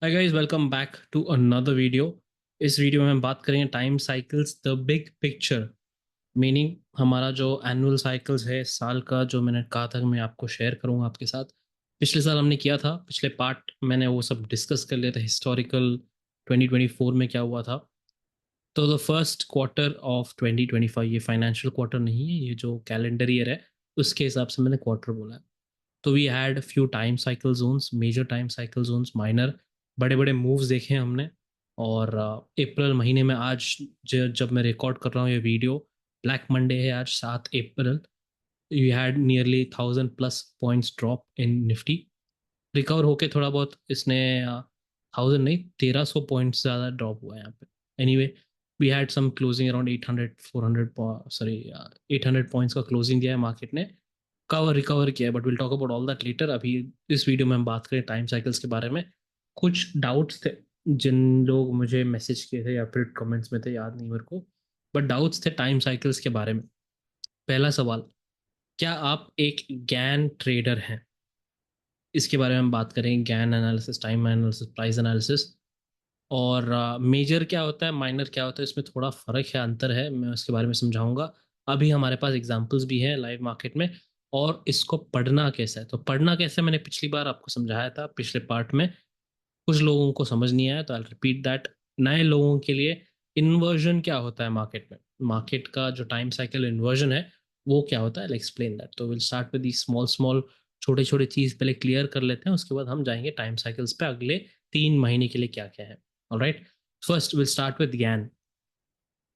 Hi guys, welcome back to another video. इस video में हम बात करेंगे time cycles, the big picture. Meaning हमारा जो एनुअल साइकिल्स है साल का, जो मैंने कहा था कि मैं आपको शेयर करूंगा आपके साथ। पिछले साल हमने किया था, पिछले पार्ट मैंने वो सब डिस्कस कर लिया था, हिस्टोरिकल 2024 में क्या हुआ था। तो द फर्स्ट क्वार्टर ऑफ 2025, ये फाइनेंशियल क्वार्टर नहीं है, ये जो कैलेंडर ईयर है उसके हिसाब से मैंने क्वार्टर बोला है। तो we had few time cycle zones, major time cycle zones, minor बड़े बड़े मूव्स देखे हमने। और अप्रैल महीने में आज, जब मैं रिकॉर्ड कर रहा हूँ ये वीडियो, ब्लैक मंडे है आज, 7 April. You had nearly 1000+ points drop in Nifty. Recover होके थोड़ा बहुत इसने 1000 नहीं, 1300 पॉइंट्स ज़्यादा ड्रॉप हुआ है यहाँ पे। Anyway, we had some closing around 800 400, sorry 800 points का क्लोजिंग दिया है मार्केट ने। कवर रिकवर किया है, but will talk about all that later. अभी इस वीडियो में हम बात करें टाइम साइकिल्स के बारे में। कुछ डाउट्स थे, जिन लोग मुझे मैसेज किए थे या फिर कमेंट्स में थे, याद नहीं मेरे को, बट डाउट्स थे टाइम साइकिल्स के बारे में। पहला सवाल, क्या आप एक गैन ट्रेडर हैं? इसके बारे में हम बात करेंगे, Gann analysis, time analysis, price analysis. और मेजर क्या होता है, माइनर क्या होता है, इसमें थोड़ा फर्क है, अंतर है, मैं उसके बारे में समझाऊंगा। अभी हमारे पास एग्जांपल्स भी हैं लाइव मार्केट में। और इसको पढ़ना कैसा है, तो पढ़ना कैसे मैंने पिछली बार आपको समझाया था पिछले पार्ट में। कुछ लोगों को समझ नहीं आया तो आई रिपीट दैट। नए लोगों के लिए, इन्वर्जन क्या होता है मार्केट में, मार्केट का जो टाइम साइकिल इन्वर्जन है वो क्या होता है, एक्सप्लेन दैट। तो will start with the small small, छोटे छोटे चीज पहले क्लियर कर लेते हैं, उसके बाद हम जाएंगे टाइम साइकिल्स पे, अगले 3 महीने के लिए क्या क्या है। Alright, first will start with ज्ञान।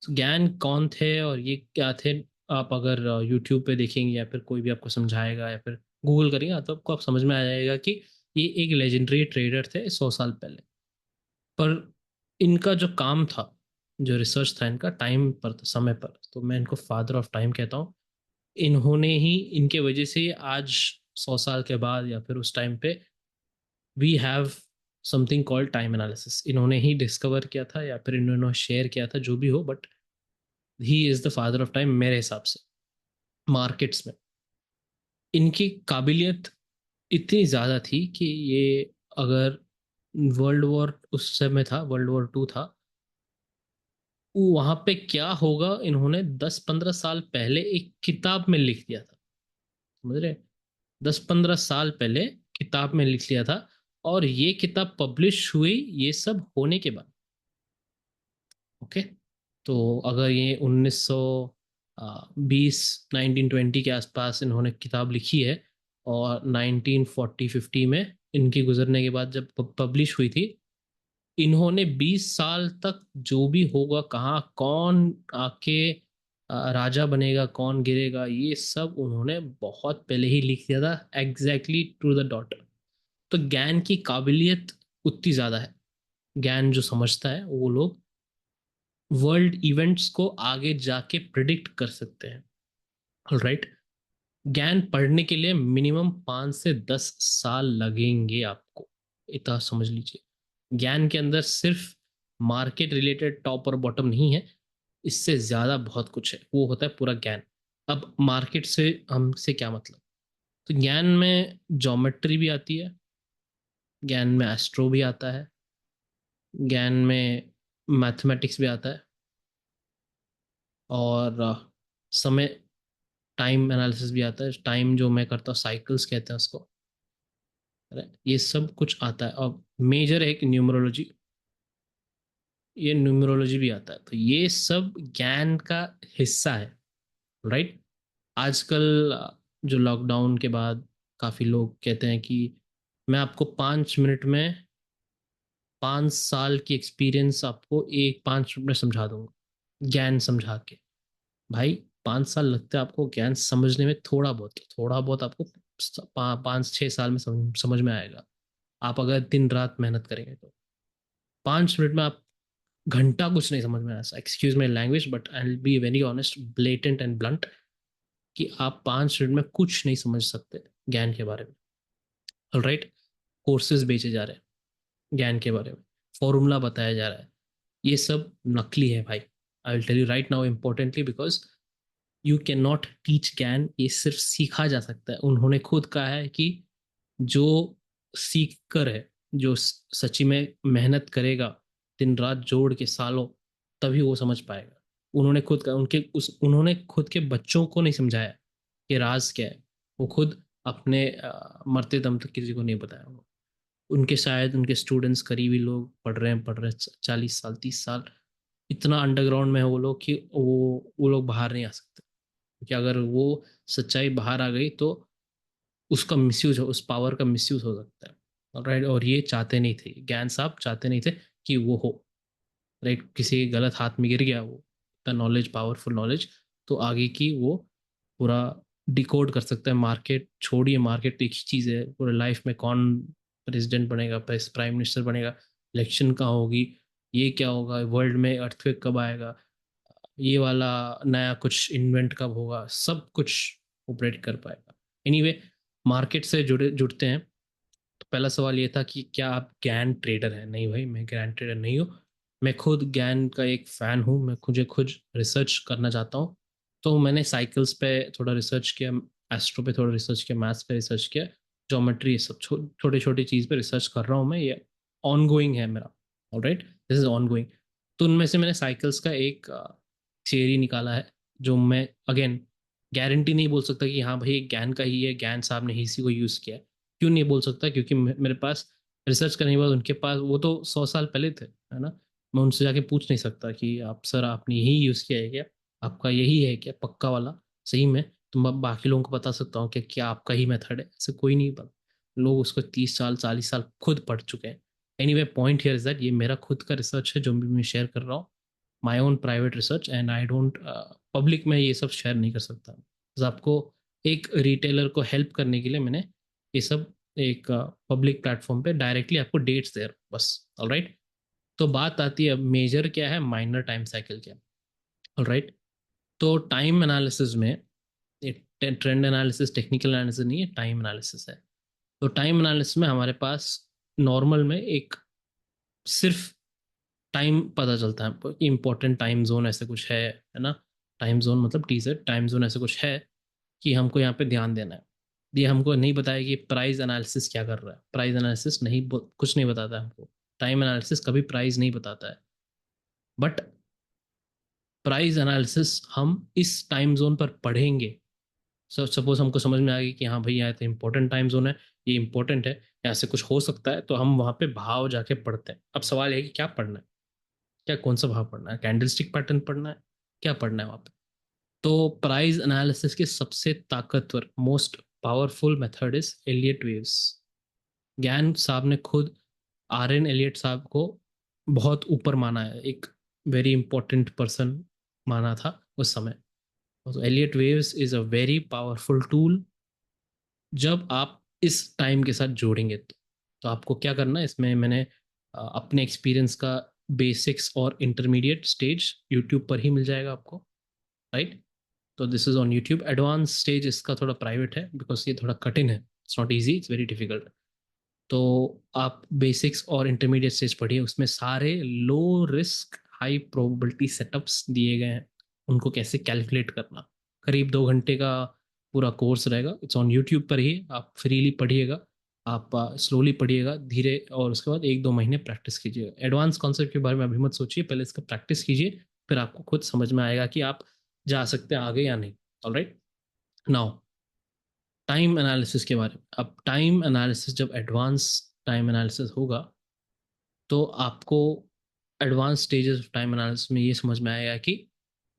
ज्ञान कौन थे और ये क्या थे? आप अगर यूट्यूब पे देखेंगे या फिर कोई भी आपको समझाएगा या फिर गूगल करेंगे तो आपको आप समझ में आ जाएगा कि ये एक लेजेंडरी ट्रेडर थे 100 साल पहले। पर इनका जो काम था, जो रिसर्च था इनका टाइम पर, समय पर, तो मैं इनको फादर ऑफ टाइम कहता हूँ। इन्होंने ही, इनके वजह से आज 100 साल के बाद या फिर उस टाइम पे we have something called time analysis. इन्होंने ही डिस्कवर किया था या फिर इन्होंने शेयर किया था, जो भी हो, but he is the father of time मेरे हिसाब से। मार्केट्स में इनकी काबिलियत इतनी ज़्यादा थी कि ये, अगर वर्ल्ड वॉर उस समय था, वर्ल्ड वॉर 2 था, वहां पे क्या होगा इन्होंने 10-15 साल पहले एक किताब में लिख दिया था। समझ रहे? 10-15 साल पहले किताब में लिख लिया था, और ये किताब पब्लिश हुई ये सब होने के बाद। ओके, तो अगर ये 1920 1920 के आसपास इन्होंने किताब लिखी है, और 1940-50 में इनकी गुजरने के बाद जब पब्लिश हुई थी, इन्होंने 20 साल तक जो भी होगा, कहाँ कौन आके राजा बनेगा, कौन गिरेगा, ये सब उन्होंने बहुत पहले ही लिख दिया था, एग्जैक्टली टू द डॉट। तो ज्ञान की काबिलियत उतनी ज्यादा है। ज्ञान जो समझता है वो लोग वर्ल्ड इवेंट्स को आगे जाके प्रिडिक्ट कर सकते हैं। राइट, ज्ञान पढ़ने के लिए मिनिमम 5 से 10 साल लगेंगे आपको, इतना समझ लीजिए। ज्ञान के अंदर सिर्फ मार्केट रिलेटेड टॉप और बॉटम नहीं है, इससे ज्यादा बहुत कुछ है, वो होता है पूरा ज्ञान। अब मार्केट से हमसे क्या मतलब? तो ज्ञान में ज्योमेट्री भी आती है, ज्ञान में एस्ट्रो भी आता है, ज्ञान में मैथमेटिक्स भी आता है, और समय, टाइम एनालिसिस भी आता है। टाइम जो मैं करता हूँ, साइकिल्स कहते हैं उसको। ये सब कुछ आता है। और मेजर एक न्यूमरोलॉजी, ये न्यूमरोलॉजी भी आता है। तो ये सब ज्ञान का हिस्सा है। राइट, आजकल जो लॉकडाउन के बाद काफ़ी लोग कहते हैं कि मैं आपको 5 मिनट में 5 साल की एक्सपीरियंस आपको एक 5 मिनट में समझा दूंगा, ज्ञान समझा के। भाई, 5 साल लगते हैं आपको ज्ञान समझने में, थोड़ा बहुत आपको 5-6 साल में समझ में आएगा, आप अगर दिन रात मेहनत करेंगे तो। 5 मिनट में आप, घंटा कुछ नहीं समझ में आया, excuse my language, but I will be very honest, blatant and blunt, कि आप 5 मिनट में कुछ नहीं समझ सकते ज्ञान के बारे में। राइट, कोर्सेज बेचे जा रहे हैं ज्ञान के बारे में, फॉर्मूला बताया जा रहा है, ये सब नकली है भाई। I will tell you right now importantly, because you can not teach Gann, ये सिर्फ सीखा जा सकता है। उन्होंने खुद कहा है कि जो सीख कर है जो सच्ची में मेहनत करेगा दिन रात जोड़ के सालों, तभी वो समझ पाएगा। उन्होंने खुद के बच्चों को नहीं समझाया कि राज क्या है। वो खुद अपने मरते दम तक किसी को नहीं बताया। उनके शायद उनके स्टूडेंट्स, करीबी लोग पढ़ रहे हैं 40 साल 30 साल, इतना अंडरग्राउंड में है वो लोग कि वो लोग बाहर नहीं आ सकते, क्योंकि अगर वो सच्चाई बाहर आ गई तो उसका मिसयूज हो, उस पावर का मिसयूज हो सकता है। राइट, और ये चाहते नहीं थे, ज्ञान साहब चाहते नहीं थे कि वो हो। राइट, किसी के गलत हाथ में गिर गया वो इतना नॉलेज, पावरफुल नॉलेज, तो आगे की वो पूरा डिकोड कर सकता है। मार्केट छोड़िए, मार्केट एक ही चीज़ है, पूरे लाइफ में कौन प्रेसिडेंट बनेगा, प्राइम मिनिस्टर बनेगा, इलेक्शन कहाँ होगी, ये क्या होगा, वर्ल्ड में अर्थक्वेक कब आएगा, ये वाला नया कुछ इन्वेंट कब होगा, सब कुछ ऑपरेट कर पाएगा। एनीवे, मार्केट से जुड़ते हैं। तो पहला सवाल ये था कि क्या आप ज्ञान ट्रेडर हैं? नहीं भाई, मैं ज्ञान ट्रेडर नहीं हूँ। मैं खुद ज्ञान का एक फ़ैन हूँ, मैं खुद रिसर्च करना चाहता हूँ। तो मैंने साइकिल्स पे थोड़ा रिसर्च किया, एस्ट्रो पे थोड़ा रिसर्च किया, मैथ्स पे रिसर्च किया, ज्योमेट्री, ये सब छोटे छोटे चीज़ पे रिसर्च कर रहा हूँ मैं। ये ऑन गोइंग है मेरा। Alright, this is on going. तो उनमें से मैंने साइकिल्स का एक थियरी निकाला है, जो मैं अगेन गारंटी नहीं बोल सकता कि हाँ भाई ज्ञान का ही है, ज्ञान साहब ने ही इसी को यूज़ किया है। क्यों नहीं बोल सकता? क्योंकि मेरे पास रिसर्च करने के बाद, उनके पास वो तो 100 साल पहले थे, है ना। मैं उनसे जाके पूछ नहीं सकता कि आप सर, आपने यही यूज़ किया है क्या, आपका यही है क्या पक्का वाला, सही में? तो मैं बाकी लोगों को बता सकता हूँ कि क्या आपका ही मेथड है? ऐसे कोई नहीं पता। लोग उसको 30 साल 40 साल खुद पढ़ चुके हैं। Any way, point here is that ये मेरा खुद का रिसर्च है जो भी मैं शेयर कर रहा हूँ, my own private research, and I don't public में ये सब शेयर नहीं कर सकता। बस आपको एक रिटेलर को हेल्प करने के लिए मैंने ये सब एक पब्लिक प्लेटफॉर्म पे डायरेक्टली आपको डेट्स दे रहा हूँ बस। ऑलराइट, तो बात आती है अब मेजर क्या है, माइनर टाइम साइकिल क्या है। ऑलराइट, तो टाइम एनालिसिस में ट्रेंड एनालिसिस, टेक्निकल एनालिसिस नहीं है, टाइम एनालिसिस है। तो टाइम एनालिसिस में हमारे पास नॉर्मल में एक सिर्फ टाइम पता चलता है हमको कि इंपॉर्टेंट टाइम जोन ऐसे कुछ है ना। टाइम जोन मतलब टीजर टाइम जोन ऐसे कुछ है कि हमको यहाँ पे ध्यान देना है। ये हमको नहीं बताया कि प्राइस एनालिसिस क्या कर रहा है। प्राइस एनालिसिस नहीं, कुछ नहीं बताता है हमको। टाइम एनालिसिस कभी प्राइस नहीं बताता है। बट प्राइस एनालिसिस हम इस टाइम जोन पर पढ़ेंगे। सपोज हमको समझ में आ गई कि हाँ भाई यहाँ तो इंपॉर्टेंट टाइम जोन है, ये इंपॉर्टेंट है, यहाँ से कुछ हो सकता है, तो हम वहाँ पे भाव जाके पढ़ते हैं। अब सवाल है कि क्या पढ़ना है, क्या कौन सा भाव पढ़ना है, कैंडलस्टिक पैटर्न पढ़ना है, क्या पढ़ना है वहाँ पे। तो प्राइस एनालिसिस की सबसे ताकतवर, most powerful method is Elliott waves. Gann साहब ने खुद RN एलियट साहब को बहुत ऊपर माना है, एक वेरी इंपॉर्टेंट पर्सन माना था उस समय। तो Elliott waves is a very powerful tool जब आप इस टाइम के साथ जोड़ेंगे तो आपको क्या करना है, इसमें मैंने अपने एक्सपीरियंस का बेसिक्स और इंटरमीडिएट स्टेज यूट्यूब पर ही मिल जाएगा आपको। राइट, तो this is on YouTube. Advance stage इसका थोड़ा प्राइवेट है, बिकॉज ये थोड़ा कठिन है, it's not easy, it's very difficult. तो आप बेसिक्स और इंटरमीडिएट स्टेज पढ़िए, उसमें सारे low risk high probability setups दिए गए हैं, उनको कैसे कैलकुलेट करना। करीब 2 घंटे का पूरा कोर्स रहेगा, इट्स ऑन यूट्यूब पर ही, आप फ्रीली पढ़िएगा। आप स्लोली पढ़िएगा धीरे, और उसके बाद 1-2 महीने प्रैक्टिस कीजिएगा। एडवांस कॉन्सेप्ट के बारे में अभी मत सोचिए, पहले इसका प्रैक्टिस कीजिए, फिर आपको खुद समझ में आएगा कि आप जा सकते हैं आगे या नहीं। ऑलराइट, नाउ टाइम एनालिसिस के बारे में। अब टाइम एनालिसिस, जब एडवांस टाइम एनालिसिस होगा, तो आपको advance stages of time analysis में ये समझ में आएगा कि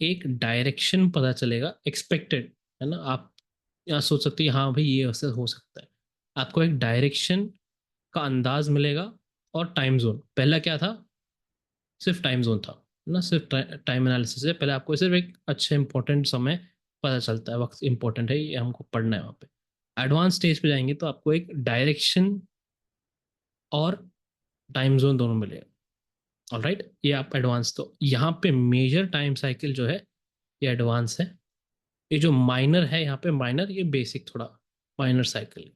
एक डायरेक्शन पता चलेगा एक्सपेक्टेड, है ना। आप यहाँ सोच सकते हैं हाँ भाई ये ऐसे हो सकता है। आपको एक डायरेक्शन का अंदाज मिलेगा। और टाइम जोन, पहला क्या था, सिर्फ टाइम जोन था ना, सिर्फ टाइम एनालिसिस से पहले आपको सिर्फ एक अच्छे इंपॉर्टेंट समय पता चलता है, वक्त इंपॉर्टेंट है, ये हमको पढ़ना है वहाँ पे। एडवांस स्टेज पे जाएंगे तो आपको एक डायरेक्शन और टाइम जोन दोनों मिलेगा। ऑलराइट, ये आप एडवांस, तो यहाँ पे मेजर टाइम साइकिल जो है ये एडवांस है। ये जो माइनर है यहाँ पे, माइनर ये बेसिक थोड़ा माइनर साइकिल है।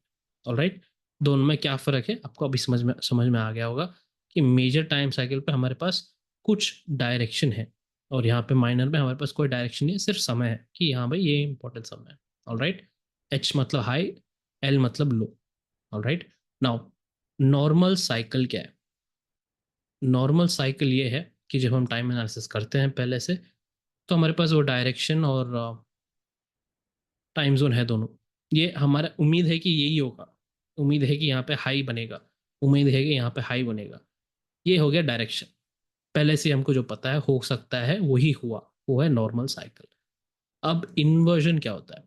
ऑलराइट, दोनों में क्या फ़र्क है आपको अभी समझ में आ गया होगा कि मेजर टाइम साइकिल पे हमारे पास कुछ डायरेक्शन है, और यहाँ पे माइनर में हमारे पास कोई डायरेक्शन नहीं है, सिर्फ समय है कि हाँ भाई ये इंपॉर्टेंट समय है। ऑलराइट, H मतलब हाई, L मतलब लो। ऑलराइट, नाउ नॉर्मल साइकिल क्या है? नॉर्मल साइकिल ये है कि जब हम टाइम एनालिसिस करते हैं पहले से, तो हमारे पास वो डायरेक्शन और टाइम जोन है दोनों। ये हमारा उम्मीद है कि यही होगा, उम्मीद है कि यहाँ पे हाई बनेगा, उम्मीद है कि यहाँ पे हाई बनेगा। ये हो गया डायरेक्शन, पहले से हमको जो पता है हो सकता है वही हुआ, वो है नॉर्मल साइकिल। अब इन्वर्जन क्या होता है?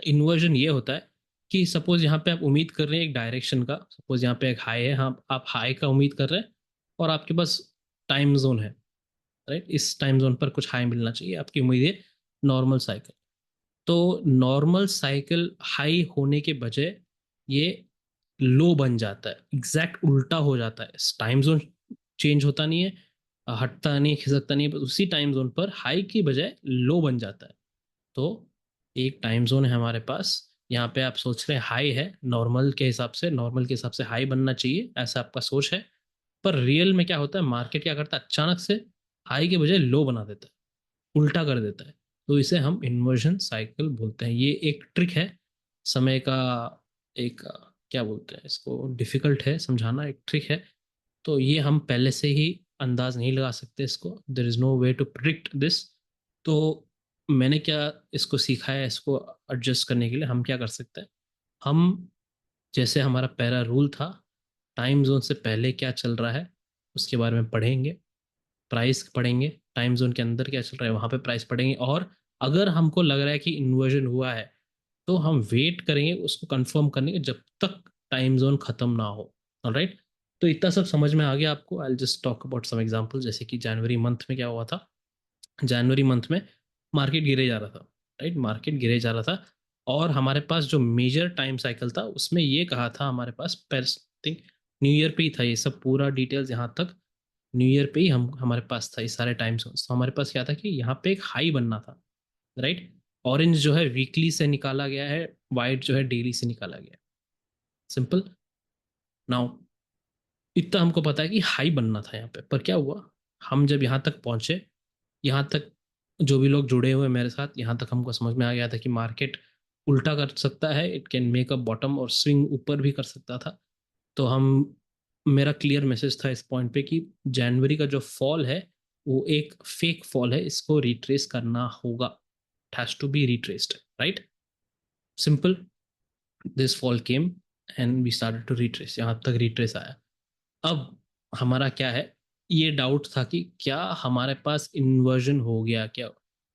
इन्वर्जन ये होता है कि सपोज यहाँ पे आप उम्मीद कर रहे हैं एक डायरेक्शन का, सपोज यहाँ पे एक हाई है, हाँ आप हाई का उम्मीद कर रहे हैं, और आपके पास टाइम जोन है, राइट, इस टाइम जोन पर कुछ हाई मिलना चाहिए, आपकी उम्मीद है नॉर्मल साइकिल। तो नॉर्मल साइकिल हाई होने के बजाय ये लो बन जाता है, एग्जैक्ट उल्टा हो जाता है। टाइम जोन चेंज होता नहीं है, हटता नहीं, खिसकता नहीं है, बस उसी टाइम जोन पर हाई की बजाय लो बन जाता है। तो एक टाइम जोन है हमारे पास, यहाँ पे आप सोच रहे हैं हाई है, नॉर्मल के हिसाब से, नॉर्मल के हिसाब से हाई बनना चाहिए, ऐसा आपका सोच है। पर रियल में क्या होता है, मार्केट क्या करता है, अचानक से हाई के बजाय लो बना देता है, उल्टा कर देता है। तो इसे हम इन्वर्जन साइकिल बोलते हैं। ये एक ट्रिक है समय का, एक क्या बोलते हैं इसको, डिफिकल्ट है समझाना, एक ट्रिक है। तो ये हम पहले से ही अंदाज नहीं लगा सकते इसको, there is no way to predict this. तो मैंने क्या इसको सीखा है, इसको एडजस्ट करने के लिए हम क्या कर सकते हैं, हम जैसे हमारा पहला रूल था, टाइम जोन से पहले क्या चल रहा है उसके बारे में पढ़ेंगे, प्राइस पढ़ेंगे, टाइम जोन के अंदर क्या चल रहा है वहाँ पे प्राइस पढ़ेंगे, और अगर हमको लग रहा है कि इन्वर्जन हुआ है तो हम वेट करेंगे उसको कंफर्म करने के, जब तक टाइम जोन खत्म ना हो। ऑलराइट, तो इतना सब समझ में आ गया आपको? I just talk about some example, जैसे कि जनवरी मंथ में क्या हुआ था। जनवरी मंथ में मार्केट गिरे जा रहा था, राइट, मार्केट गिरे जा रहा था, और हमारे पास जो मेजर टाइम साइकिल था उसमें ये कहा था हमारे पास, थिंक न्यू ईयर पे ही था ये सब पूरा डिटेल्स, यहाँ तक न्यू ईयर पे ही हम हमारे पास था ये सारे टाइम जोन्स। तो हमारे पास क्या था कि यहाँ पे एक हाई बनना था, राइट। ऑरेंज जो है वीकली से निकाला गया है, वाइट जो है डेली से निकाला गया है, सिंपल। नाउ इतना हमको पता है कि हाई बनना था यहाँ पे, पर क्या हुआ, हम जब यहाँ तक पहुंचे, यहाँ तक जो भी लोग जुड़े हुए मेरे साथ, यहाँ तक हमको समझ में आ गया था कि मार्केट उल्टा कर सकता है, it can make a bottom और स्विंग ऊपर भी कर सकता था। तो हम, मेरा क्लियर मैसेज था इस पॉइंट पे कि जनवरी का जो फॉल है वो एक फेक फॉल है, इसको रिट्रेस करना होगा, it has to be retraced, right, simple. This fall came and we started to retrace, यहाँ तक रिट्रेस आया। अब हमारा क्या है, ये डाउट था कि क्या हमारे पास इन्वर्जन हो गया क्या,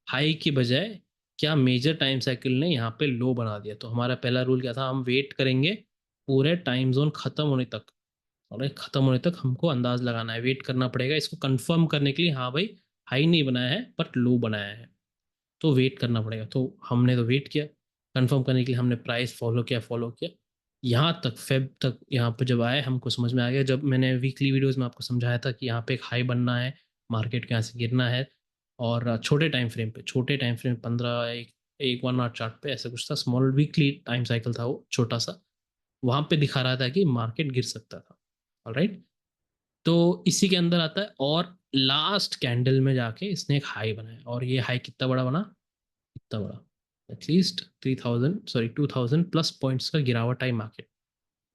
हाई की बजाय क्या मेजर टाइम साइकिल ने यहाँ पे लो बना दिया। तो हमारा पहला रूल क्या था, हम वेट करेंगे पूरे टाइम जोन खत्म होने तक, और खत्म होने तक हमको अंदाज लगाना है, वेट करना पड़ेगा इसको कंफर्म करने के लिए, हाँ भाई हाई नहीं बनाया है बट लो बनाया है, तो वेट करना पड़ेगा। तो हमने तो वेट किया, कंफर्म करने के लिए हमने प्राइस फॉलो किया यहाँ तक, फेब तक। यहाँ पे जब आए हमको समझ में आ गया, जब मैंने वीकली वीडियोस में आपको समझाया था कि यहाँ पे एक हाई बनना है, मार्केट के यहाँ से गिरना है, और छोटे टाइम फ्रेम पे, छोटे टाइम फ्रेम 15, एक एक 1 आवर चार्ट पे ऐसा कुछ था, स्मॉल वीकली टाइम साइकिल था वो छोटा सा, वहां पे दिखा रहा था कि मार्केट गिर सकता था। ऑलराइट, तो इसी के अंदर आता है, और लास्ट कैंडल में जाके इसने एक हाई बनाया, और ये हाई कितना बड़ा बना, इतना बड़ा, एटलीस्ट 3000, सॉरी 2000 प्लस पॉइंट्स का गिरावट आई market,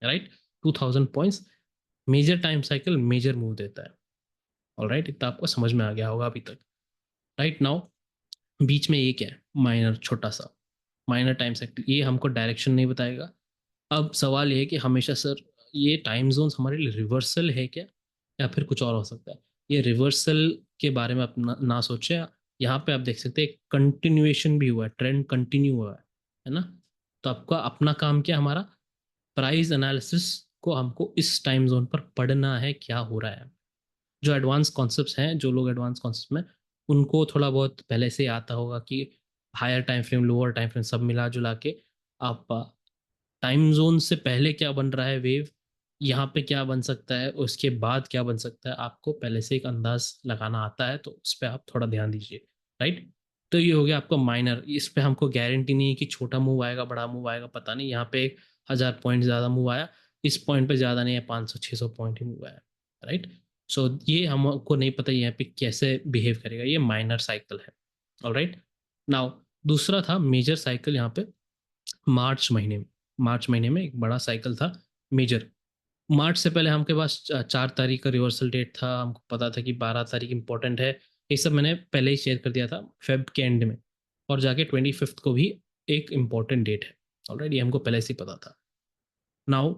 right, 2000 points. Major time cycle major move देता है। ऑल राइट, इतना आपको समझ में आ गया होगा अभी तक। राइट नाउ, बीच में ये क्या है, माइनर, छोटा सा माइनर टाइम साइकिल, ये हमको डायरेक्शन नहीं बताएगा। अब सवाल ये है कि हमेशा सर ये टाइम जोन्स हमारे लिए रिवर्सल है क्या, या फिर कुछ और हो सकता है? ये रिवर्सल के बारे में आप ना सोचें, यहाँ पे आप देख सकते हैं कंटिन्यूएशन भी हुआ है, ट्रेंड कंटिन्यू हुआ है ना। तो आपका अपना काम क्या, हमारा प्राइस एनालिसिस को हमको इस टाइम जोन पर पढ़ना है क्या हो रहा है। जो एडवांस कॉन्सेप्ट्स हैं, जो लोग एडवांस कॉन्सेप्ट में, उनको थोड़ा बहुत पहले से आता होगा कि higher time frame, lower time frame सब मिला जुला के आप टाइम जोन से पहले क्या बन रहा है वेव, यहाँ पे क्या बन सकता है, उसके बाद क्या बन सकता है, आपको पहले से एक अंदाज लगाना आता है, तो उस पर आप थोड़ा ध्यान दीजिए, राइट। तो ये हो गया आपका माइनर, इस पे हमको गारंटी नहीं है कि छोटा मूव आएगा बड़ा मूव आएगा, पता नहीं, यहाँ पे 1000 पॉइंट ज़्यादा मूव आया, इस पॉइंट पे ज़्यादा नहीं है, 500 600 पॉइंट ही मूव आया, राइट। सो ये हमको नहीं पता यहाँ पे कैसे बिहेव करेगा, ये माइनर साइकिल है। ऑलराइट, नाउ दूसरा था मेजर साइकिल, यहाँ पे मार्च महीने में, मार्च महीने में एक बड़ा साइकिल था मेजर। मार्च से पहले हमके पास 4 तारीख का रिवर्सल डेट था, हमको पता था कि 12 तारीख इंपॉर्टेंट है। ये सब मैंने पहले ही शेयर कर दिया था फेब के एंड में, और जाके 25th को भी एक इम्पॉर्टेंट डेट है। ऑलरेडी हमको पहले से ही पता था। नाउ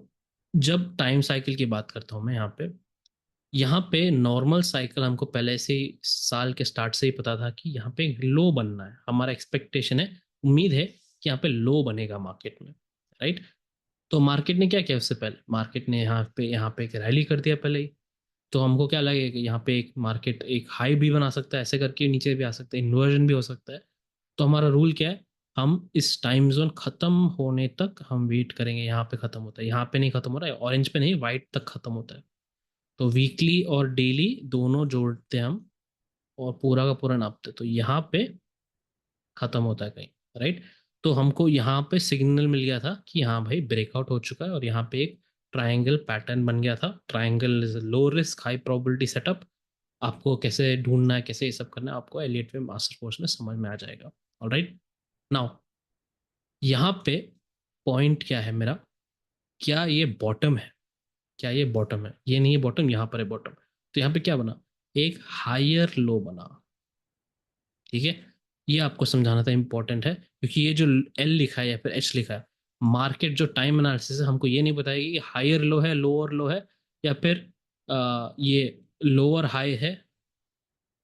जब टाइम साइकिल की बात करता हूँ मैं यहाँ पे नॉर्मल साइकिल हमको पहले से ही साल के स्टार्ट से ही पता था कि यहाँ पे एक लो बनना है, हमारा एक्सपेक्टेशन है, उम्मीद है कि यहाँ पे लो बनेगा मार्केट में, राइट। तो मार्केट ने क्या किया उससे पहले, मार्केट ने यहाँ पे एक रैली कर दिया पहले ही। तो हमको क्या लगे कि यहाँ पे एक मार्केट एक हाई भी बना सकता है, ऐसे करके नीचे भी आ सकता है, इन्वर्जन भी हो सकता है। तो हमारा रूल क्या है, हम इस टाइम जोन खत्म होने तक हम वेट करेंगे। यहाँ पे खत्म होता है, यहाँ पे नहीं खत्म हो रहा है, ऑरेंज पे नहीं व्हाइट तक खत्म होता है। तो वीकली और डेली दोनों जोड़ते हैं हम, और पूरा का पूरा नापते हैं। तो यहाँ पे खत्म होता है कहीं, राइट। तो हमको यहाँ पे सिग्नल मिल गया था कि हाँ भाई ब्रेकआउट हो चुका है, और यहाँ पे एक ट्रायंगल पैटर्न बन गया था। Triangle is low risk high probability setup. आपको कैसे ढूंढना है, कैसे ये सब करना है, आपको एलियट वे मास्टर कोर्स में समझ में आ जाएगा। ऑलराइट। नाउ यहाँ पे पॉइंट क्या है मेरा, क्या ये बॉटम है, क्या ये बॉटम है, ये नहीं है बॉटम, यहाँ पर है बॉटम। तो यहाँ पे क्या बना, एक हायर लो बना, ठीक है। ये आपको समझाना था, इंपॉर्टेंट है, क्योंकि ये जो एल लिखा है या फिर एच लिखा है, मार्केट जो टाइम एनालिसिस है हमको ये नहीं बताएगी कि हायर लो है, लोअर लो है, या फिर ये लोअर हाई है,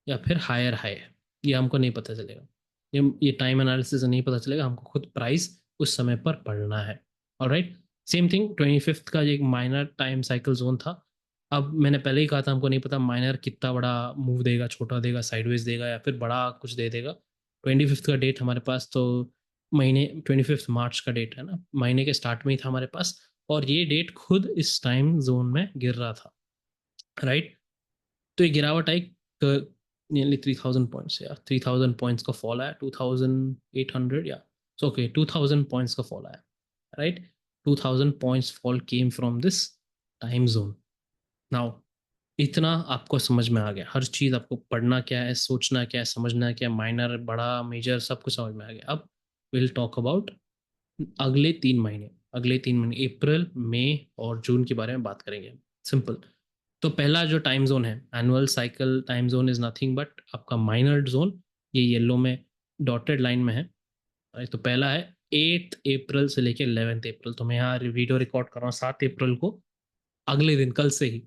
या फिर हायर हाई है। ये हमको नहीं पता चलेगा, ये टाइम एनालिसिस से नहीं पता चलेगा, हमको खुद प्राइस उस समय पर पढ़ना है। ऑलराइट। सेम थिंग 25th का एक माइनर टाइम साइकिल जोन था। अब मैंने पहले ही कहा था हमको नहीं पता माइनर कितना बड़ा मूव देगा, छोटा देगा, साइडवेज देगा, या फिर बड़ा कुछ दे देगा। 25th का डेट हमारे पास तो महीने 25 मार्च का डेट है ना, महीने के स्टार्ट में ही था हमारे पास, और ये डेट खुद इस टाइम जोन में गिर रहा था, राइट। तो ये गिरावट आई नियरली 3000 पॉइंट्स, या 3000 पॉइंट्स का फॉल आया, 2800, या सो ओके 2000 पॉइंट्स का फॉल आया, right. 2000 points fall came from this time zone. Now इतना आपको समझ में आ गया, हर चीज़ आपको पढ़ना क्या है, सोचना क्या है, समझना क्या है, माइनर बड़ा मेजर सब कुछ समझ में आ गया। अब विल टॉक अबाउट अगले 3 महीने, अप्रैल मई और जून के बारे में बात करेंगे। सिंपल। तो पहला जो टाइम जोन है, annual cycle time zone is nothing but आपका माइनर जोन, ये येलो में डॉटेड लाइन में है। तो पहला है 8 अप्रैल से लेके 11 अप्रैल। तो मैं यहाँ वीडियो रिकॉर्ड कर रहा हूँ 7 अप्रैल को, अगले दिन कल से ही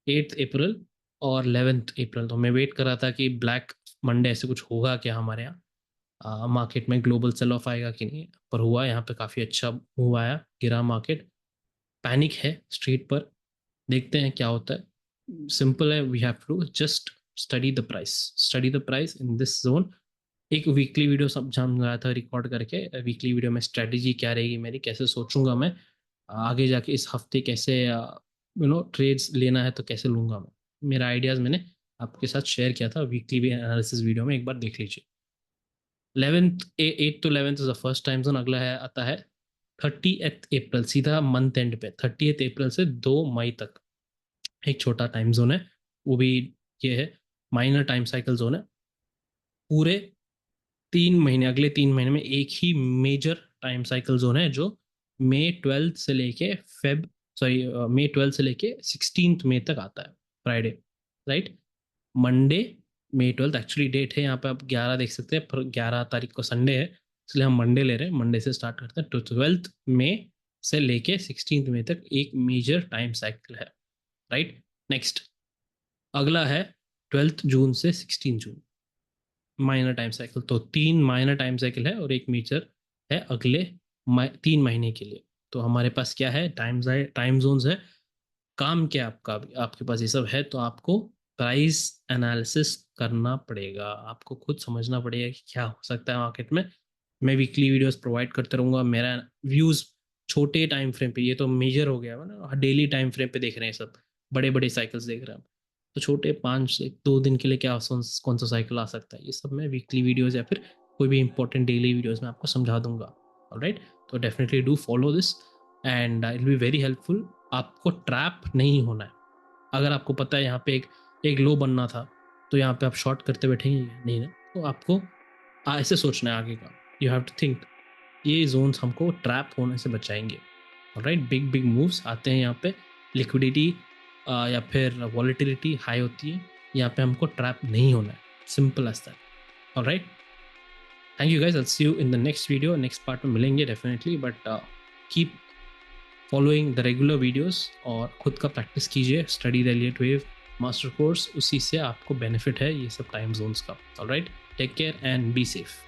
8 अप्रैल और 11 अप्रैल। तो मैं वेट कर रहा था कि ब्लैक मंडे ऐसे कुछ होगा क्या हमारे यहाँ मार्केट में, ग्लोबल सेल ऑफ आएगा कि नहीं, पर हुआ यहाँ पे काफ़ी अच्छा मूव आया, गिरा मार्केट, पैनिक है स्ट्रीट पर। देखते हैं क्या होता है। सिंपल है, we have to just study the price in this zone. एक वीकली वीडियो सब समझाया था रिकॉर्ड करके, वीकली वीडियो में स्ट्रेटेजी क्या रहेगी मेरी, कैसे सोचूंगा मैं आगे जाके इस हफ्ते, कैसे ट्रेड्स लेना है तो कैसे लूंगा मैं। मेरा आइडियाज़ मैंने आपके साथ शेयर किया था वीकली एनालिसिस वीडियो में, एक बार देख लीजिए। 8 to 11 is the first time zone. अगला है आता है 30th अप्रैल, सीधा मंथ एंड पे 30th अप्रैल से 2 मई तक एक छोटा टाइम जोन है, वो भी ये है, माइनर टाइम साइकिल जोन है। पूरे 3 महीने, अगले 3 महीने में एक ही मेजर टाइम साइकिल जोन है, जो मई 12 से लेके फेब सॉरी मई 12 से लेके 16 मई तक आता है, फ्राइडे, राइट। मंडे मई 12 एक्चुअली डेट है यहाँ पे, आप 11 देख सकते हैं, पर 11 तारीख को संडे है, इसलिए हम मंडे ले रहे हैं, मंडे से स्टार्ट करते हैं। तो 12 मई से लेके 16 मई तक एक मेजर टाइम साइकिल है, राइट। नेक्स्ट अगला है 12 जून से 16 जून, माइनर टाइम साइकिल। तो 3 माइनर टाइम साइकिल है और एक मेजर है अगले 3 महीने के लिए। तो हमारे पास क्या है, टाइम जोन्स है। काम क्या है आपका, आपके पास ये सब है, तो आपको प्राइस एनालिसिस करना पड़ेगा, आपको खुद समझना पड़ेगा कि क्या हो सकता है मार्केट में। मैं वीकली वीडियोस प्रोवाइड करते रहूंगा, मेरा व्यूज छोटे टाइम फ्रेम पे, ये तो मेजर हो गया है ना, डेली टाइम फ्रेम पे देख रहे हैं सब, बड़े बड़े साइकिल्स देख रहे हैं। तो छोटे 5 से 2 दिन के लिए क्या कौन सा साइकिल आ सकता है, ये सब मैं वीकली वीडियोस या फिर कोई भी इंपॉर्टेंट डेली वीडियोस में आपको समझा दूंगा। ऑलराइट। तो definitely do follow this and it will be very helpful. आपको ट्रैप नहीं होना है। अगर आपको पता है यहाँ पे एक लो बनना था, तो यहाँ पे आप शॉर्ट करते बैठेंगे नहीं ना, तो आपको ऐसे सोचना है आगे का। यू हैव टू थिंक ये जोन्स हमको ट्रैप होने से बचाएंगे। राइट, बिग बिग मूव्स आते हैं यहाँ पे, लिक्विडिटी या फिर वॉलेटिलिटी हाई होती है, यहाँ पे हमको ट्रैप नहीं होना है, simple as that. Alright, thank you guys, I see you in the next video, next part में मिलेंगे definitely, but keep following the regular videos और खुद का प्रैक्टिस कीजिए, study the Elliott wave master course, उसी से आपको बेनिफिट है ये सब टाइम जोन्स का। Alright, take care and be safe.